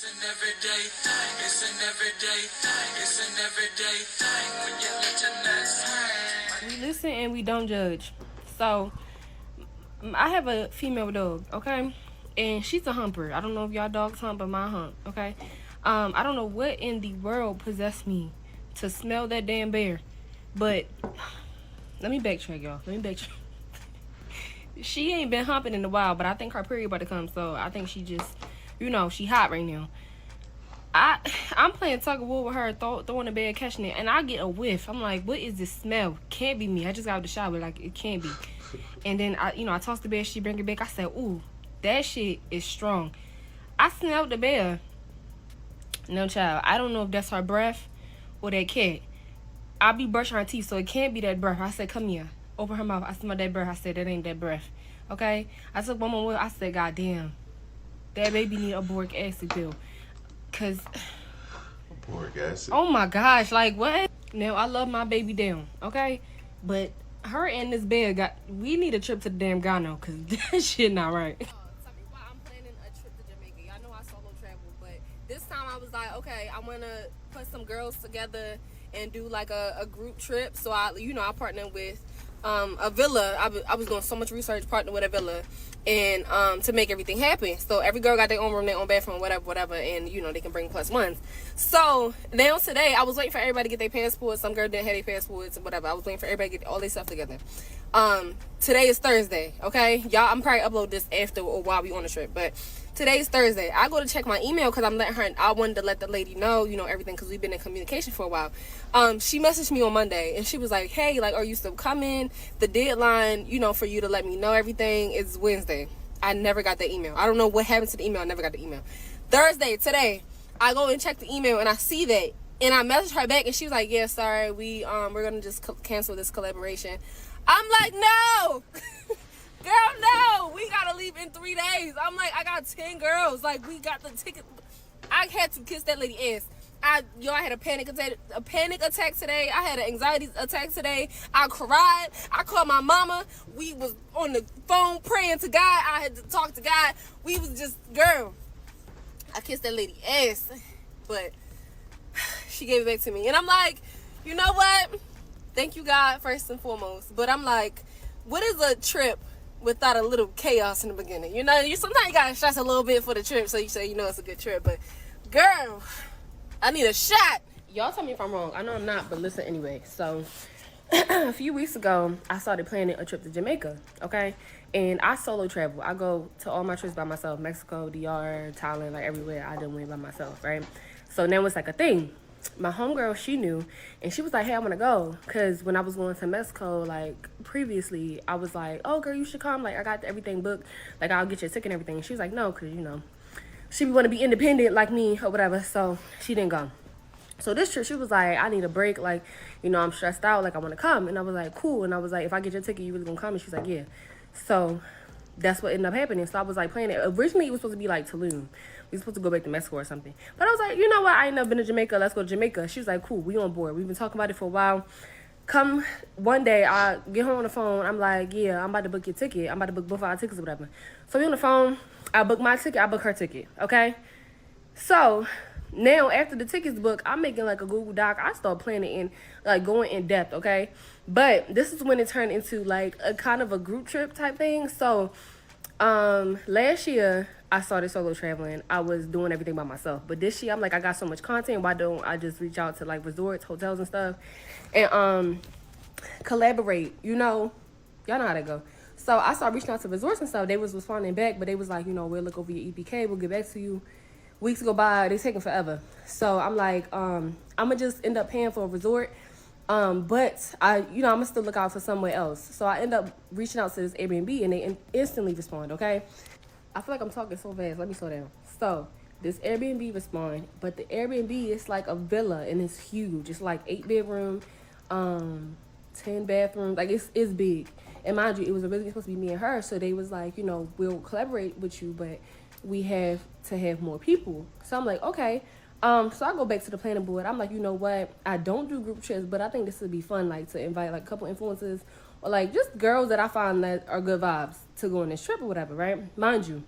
It's an everyday thing. It's an everyday thing. It's an everyday thing when you let your nuts hang. We listen and we don't judge. So I have a female dog, okay, and she's a humper. I don't know if y'all dogs hump, but my hump, okay. I don't know what in the world possessed me to smell that damn bear, but let me backtrack, y'all. Let me backtrack. She ain't been humping in a while, but I think her period about to come, so I think she just, she hot right now. I'm playing tug of war with her, throwing the bed, catching it, and I get a whiff. I'm like, what is this smell? Can't be me. I just got out of the shower, like it can't be. And then I toss the bed, she bring it back. I said, ooh, that shit is strong. I smelled the bed. No child. I don't know if that's her breath or that cat. I be brushing her teeth, so it can't be that breath. I said, come here. Open her mouth. I smell that breath. I said, that ain't that breath. Okay? I took one more whiff. I said, God damn. That baby need a boric acid pill. Cause Boric acid. oh my gosh, like what? Now I love my baby down, okay? But her and this bed we need a trip to the damn gyno, cause that shit not right. Some people, I'm planning a trip to Jamaica. Y'all know I solo travel, but this time I was like, okay, I wanna put some girls together and do like a group trip. So I partnered with a villa. I was doing so much research, partnered with a villa, and to make everything happen. So every girl got their own room, their own bathroom, whatever, and they can bring plus ones. So now today, I was waiting for everybody to get their passports. Some girl didn't have their passports, whatever. I was waiting for everybody to get all their stuff together. Today is Thursday, okay? Y'all, I'm probably upload this after or while we on the trip, but today's Thursday. I go to check my email because I wanted to let the lady know, everything, because we've been in communication for a while. She messaged me on Monday and she was like, hey, like, are you still coming? The deadline, for you to let me know everything is Wednesday. I never got the email. I don't know what happened to the email. I never got the email. Thursday, today, I go and check the email and I see that. And I messaged her back and she was like, yeah, sorry, we're going to just cancel this collaboration. I'm like, no! Girl, no! We gotta leave in 3 days. I'm like, I got 10 girls. Like, we got the ticket. I had to kiss that lady ass. I had a panic attack today. I had an anxiety attack today. I cried. I called my mama. We was on the phone praying to God. I had to talk to God. We was just, girl, I kissed that lady ass. But she gave it back to me. And I'm like, you know what? Thank you, God, first and foremost. But I'm like, what is a trip without a little chaos in the beginning? Sometimes you gotta stress a little bit for the trip, so you say it's a good trip. But girl, I need a shot. Y'all tell me if I'm wrong. I know I'm not, but listen anyway. So a few weeks ago, I started planning a trip to Jamaica, okay? And I solo travel. I go to all my trips by myself. Mexico, DR, Thailand, like everywhere. I done went by myself, right? So now it's like a thing. My homegirl, she knew, and she was like, hey, I want to go, because when I was going to Mexico, like, previously, I was like, oh, girl, you should come, like, I got everything booked, like, I'll get your ticket and everything, and she was like, no, because, she want to be independent like me, or whatever, so she didn't go. So this trip, she was like, I need a break, like, I'm stressed out, like, I want to come, and I was like, cool, and I was like, if I get your ticket, you really gonna come? And she's like, yeah. So that's what ended up happening. So I was like planning it. Originally it was supposed to be like Tulum. We were supposed to go back to Mexico or something. But I was like, you know what? I ain't never been to Jamaica. Let's go to Jamaica. She was like, cool, we on board. We've been talking about it for a while. Come one day, I get her on the phone. I'm like, yeah, I'm about to book your ticket. I'm about to book both our tickets or whatever. So we on the phone. I book my ticket. I book her ticket. Okay? So now after the tickets booked, I'm making like a Google Doc. I start planning in like going in depth, okay? But this is when it turned into like a kind of a group trip type thing. So last year I started solo traveling. I was doing everything by myself. But this year I'm like, I got so much content. Why don't I just reach out to like resorts, hotels and stuff and collaborate, y'all know how that go. So I started reaching out to resorts and stuff. They was responding back, but they was like, we'll look over your EPK, we'll get back to you. Weeks go by, they taking forever. So I'm like, I'm gonna just end up paying for a resort. But I'm gonna still look out for somewhere else. So I end up reaching out to this Airbnb and they instantly respond, okay? I feel like I'm talking so fast. Let me slow down. So this Airbnb respond, but the Airbnb is like a villa and it's huge. It's like 8 bedroom, 10 bathrooms. Like it's big. And mind you, it was originally supposed to be me and her. So they was like, we'll collaborate with you, but we have to have more people. So I'm like, okay. So I go back to the planning board. I'm like, you know what? I don't do group trips, but I think this would be fun, like to invite like a couple influencers or like just girls that I find that are good vibes to go on this trip or whatever, right? Mind you,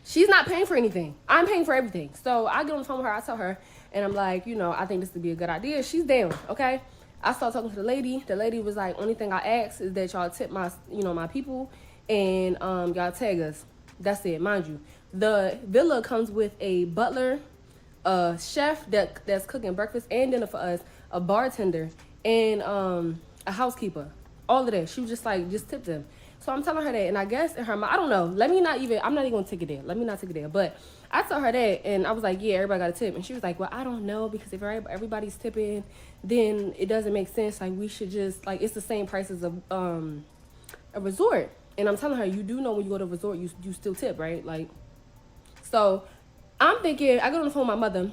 She's not paying for anything. I'm paying for everything. So I get on the phone with her. I tell her, and I'm like, you know, I think this would be a good idea. She's down, okay? I start talking to the lady. The lady was like, only thing I ask is that y'all tip my, you know, my people, and y'all tag us. That's it, mind you. The villa comes with a butler, a chef that's cooking breakfast and dinner for us, a bartender, and a housekeeper. All of that. She was just like, just tip them. So I'm telling her that, and I guess in her mind, I don't know. I'm not even gonna take it there. Let me not take it there. But I told her that, and I was like, yeah, everybody got a tip. And she was like, well, I don't know, because if everybody's tipping, then it doesn't make sense. Like, we should just, like, it's the same price as a resort. And I'm telling her, you do know when you go to a resort, you still tip, right? Like, so I'm thinking, I go on the phone with my mother,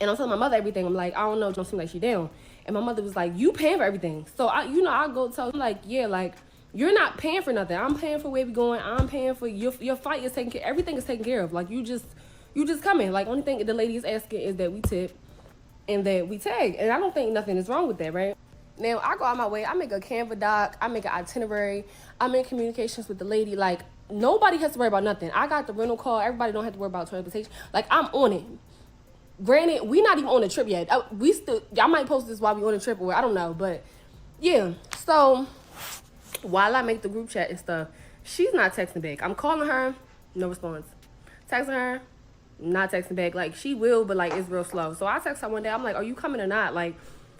and I'm telling my mother everything. I'm like, I don't know, it don't seem like she down. And my mother was like, you paying for everything. So I go tell her, like, yeah, like, you're not paying for nothing. I'm paying for where we going. I'm paying for your flight is taken care. Everything is taken care of. Like, you just come in. Like, only thing the lady is asking is that we tip and that we tag. And I don't think nothing is wrong with that, right? Now, I go out my way. I make a Canva doc. I make an itinerary. I'm in communications with the lady. Like, nobody has to worry about nothing. I got the rental car. Everybody don't have to worry about transportation. Like, I'm on it. Granted, we not even on the trip yet. Y'all might post this while we on the trip, or I don't know. But, yeah. So, while I make the group chat and stuff, she's not texting back. I'm calling her, no response. Texting her, not texting back. Like, she will, but, like, it's real slow. So I text her one day. I'm like, are you coming or not? Like,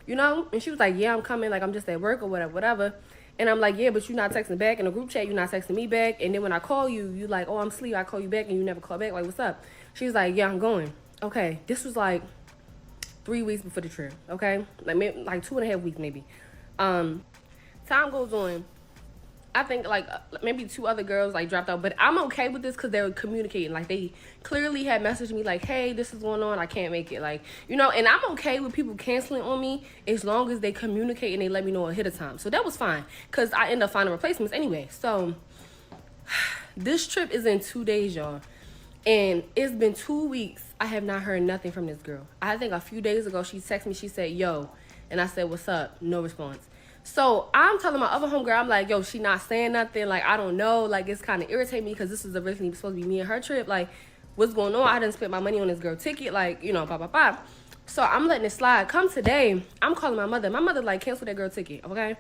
you know? And she was like, yeah, I'm coming. Like, I'm just at work or whatever. And I'm like, yeah, but you're not texting back. In the group chat, you're not texting me back. And then when I call you, you like, oh, I'm asleep. I call you back and you never call back. Like, what's up? She was like, yeah, I'm going. Okay. This was, like, 3 weeks before the trip. Okay? Like, maybe, like 2.5 weeks maybe. Time goes on. I think, like, maybe 2 other girls, like, dropped out. But I'm okay with this because they were communicating. Like, they clearly had messaged me, like, hey, this is going on. I can't make it. Like, you know, and I'm okay with people canceling on me as long as they communicate and they let me know ahead of time. So that was fine because I end up finding replacements anyway. So this trip is in 2 days, y'all. And it's been 2 weeks. I have not heard nothing from this girl. I think a few days ago, she texted me. She said, yo. And I said, what's up? No response. So I'm telling my other homegirl, I'm like, yo, she not saying nothing. Like, I don't know. Like, it's kind of irritating me because this is originally supposed to be me and her trip. Like, what's going on? I didn't spend my money on this girl ticket. Like, you know, blah, blah, blah. So I'm letting it slide. Come today, I'm calling my mother. My mother, like, cancel that girl ticket, okay?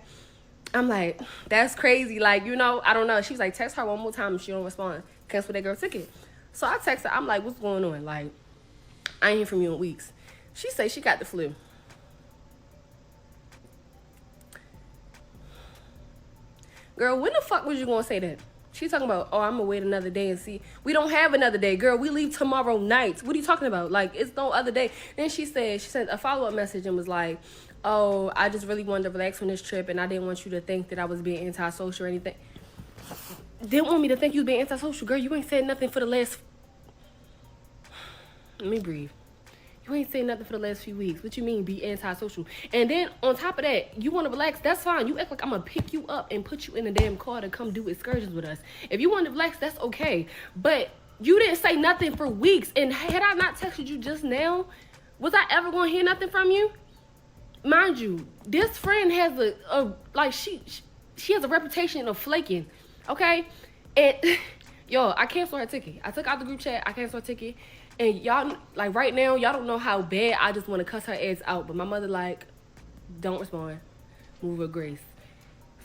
I'm like, that's crazy. Like, you know, I don't know. She was like, text her one more time if she don't respond. Cancel that girl ticket. So I text her. I'm like, what's going on? Like, I ain't hear from you in weeks. She say she got the flu. Girl, when the fuck was you gonna say that? She talking about, oh, I'm gonna wait another day and see. We don't have another day, girl. We leave tomorrow night. What are you talking about? Like, it's no other day. Then she sent a follow-up message and was like, oh, I just really wanted to relax on this trip and I didn't want you to think that I was being antisocial or anything. Didn't want me to think you was being antisocial, girl. You ain't said nothing for the last... Let me breathe. You ain't saying nothing for the last few weeks. What you mean, be antisocial? And then, on top of that, you want to relax, that's fine. You act like I'm going to pick you up and put you in a damn car to come do excursions with us. If you want to relax, that's okay. But you didn't say nothing for weeks. And had I not texted you just now, was I ever going to hear nothing from you? Mind you, this friend has she has a reputation of flaking, okay? And, yo, I canceled her ticket. I took out the group chat. I canceled her ticket. And y'all, like, right now, y'all don't know how bad I just want to cuss her ass out. But my mother, like, don't respond. Move with grace.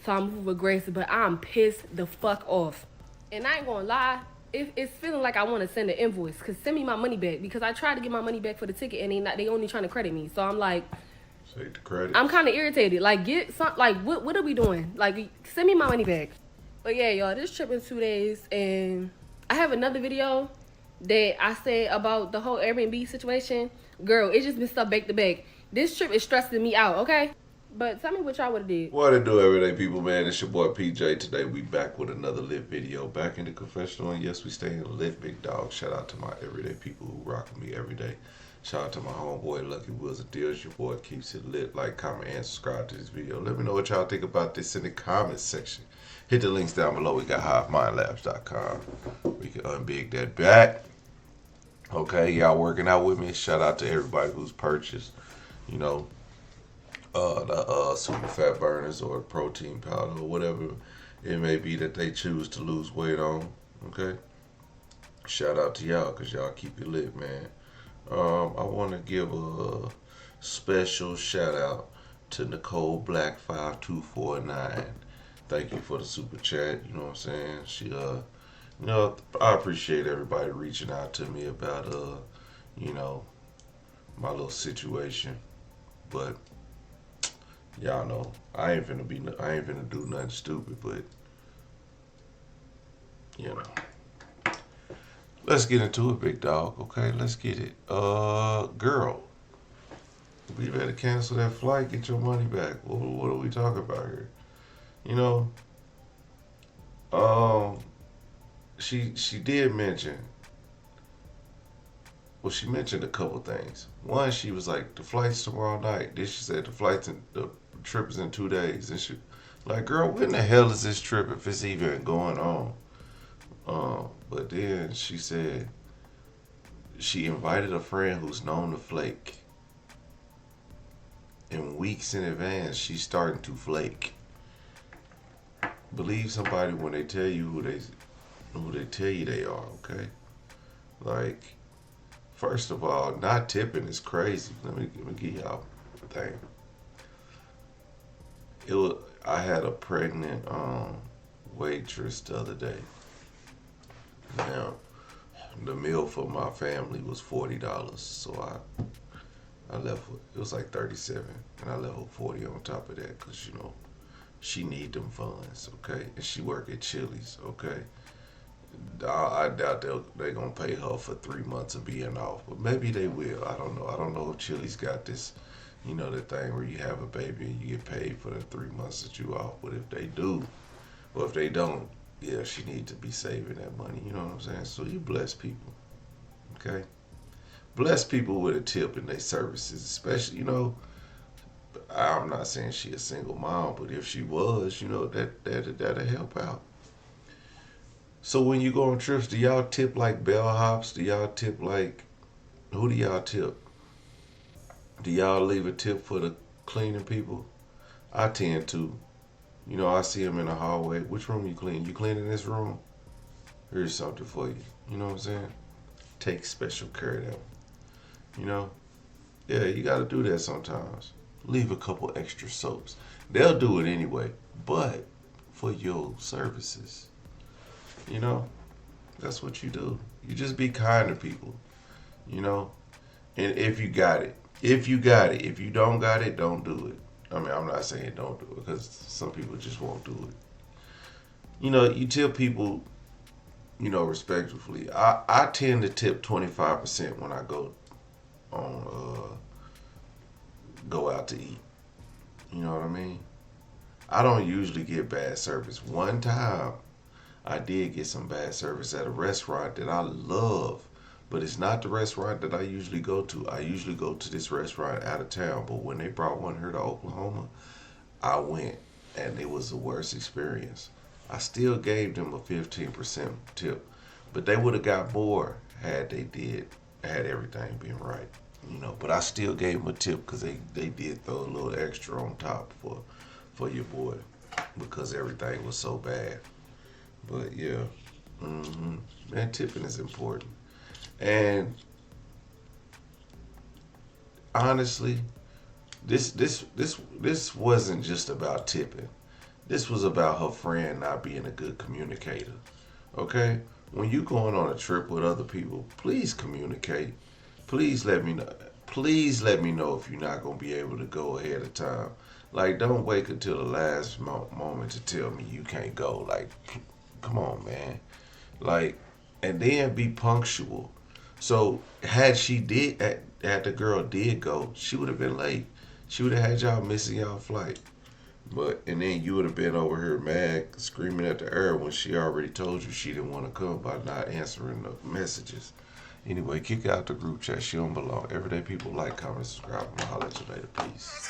So I move with grace, but I'm pissed the fuck off. And I ain't gonna lie, it's feeling like I want to send an invoice. Because send me my money back. Because I tried to get my money back for the ticket, and they only trying to credit me. So I'm like... Take the credit. I'm kind of irritated. Like, get some... Like, what are we doing? Like, send me my money back. But yeah, y'all, this trip in 2 days. And I have another video that I said about the whole Airbnb situation. Girl, it's just been stuff back to back. This trip is stressing me out, okay? But tell me what y'all would have did. What it do, everyday people, man? It's your boy PJ. Today we back with another lit video. Back in the confessional, and yes, we stay in lit, big dog. Shout out to my everyday people who rock with me every day. Shout out to my homeboy Lucky Wheels of Deals. Your boy keeps it lit. Like, comment, and subscribe to this video. Let me know what y'all think about this in the comments section. Hit the links down below. We got HiveMindLabs.com. We can unbig that back. Okay, y'all working out with me. Shout out to everybody who's purchased, you know, the super fat burners or protein powder or whatever it may be that they choose to lose weight on. Okay, Shout out to y'all because y'all keep it lit, man. I want to give a special shout out to Nicole Black 5249. Thank you for the super chat. You know what I'm saying? I appreciate everybody reaching out to me about you know, my little situation. But y'all know I ain't finna do nothing stupid. But you know. Let's get into it, big dog. Okay, let's get it. Girl, we better cancel that flight. Get your money back. What are we talking about here? You know, um, she did mention. Well, she mentioned a couple things. One, she was like, the flight's tomorrow night. Then she said the trip is in 2 days. And she, like, girl, when the hell is this trip if it's even going on? But then she said she invited a friend who's known to flake. And weeks in advance, she's starting to flake. Believe somebody when they tell you who they tell you they are, okay? Like, first of all, not tipping is crazy. Let me give y'all a thing. I had a pregnant waitress the other day. Now, the meal for my family was $40, so I left. It was like 37, and I left with 40 on top of that because she need them funds, okay? And she work at Chili's, okay? I doubt they gonna pay her for 3 months of being off, but maybe they will. I don't know. I don't know if Chili's got this, the thing where you have a baby and you get paid for the 3 months that you off. But if they do, or if they don't, yeah, she need to be saving that money. You know what I'm saying? So you bless people, okay? Bless people with a tip in their services, especially, I'm not saying she a single mom, but if she was, that'll help out. So when you go on trips, do y'all tip like bellhops? Do y'all tip like, who do y'all tip? Do y'all leave a tip for the cleaning people? I tend to. I see them in the hallway. Which room you clean? You cleaning this room? Here's something for you. You know what I'm saying? Take special care of them. Yeah, you got to do that sometimes. Leave a couple extra soaps. They'll do it anyway, but for your services. That's what you do. You just be kind to people. And if you got it. If you got it. If you don't got it, don't do it. I mean, I'm not saying don't do it because some people just won't do it. You tip people, respectfully. I tend to tip 25% when I go out to eat. You know what I mean? I don't usually get bad service. One time, I did get some bad service at a restaurant that I love, but it's not the restaurant that I usually go to. I usually go to this restaurant out of town, but when they brought one here to Oklahoma, I went, and it was the worst experience. I still gave them a 15% tip, but they would have got more had everything been right. But I still gave them a tip because they did throw a little extra on top for your boy because everything was so bad. But yeah, man, tipping is important. And honestly, this wasn't just about tipping. This was about her friend not being a good communicator. Okay? When you going on a trip with other people, please communicate. Please let me know. Please let me know if you're not gonna be able to go ahead of time. Like, don't wait until the last moment to tell me you can't go. Like, come on, man. Like, and then be punctual. So had the girl did go, she would have been late. She would have had y'all missing y'all flight. And then you would have been over here mad, screaming at the air when she already told you she didn't want to come by not answering the messages. Anyway, kick out the group chat. She don't belong. Everyday people like, comment, subscribe, and I'll holler at you later. Peace.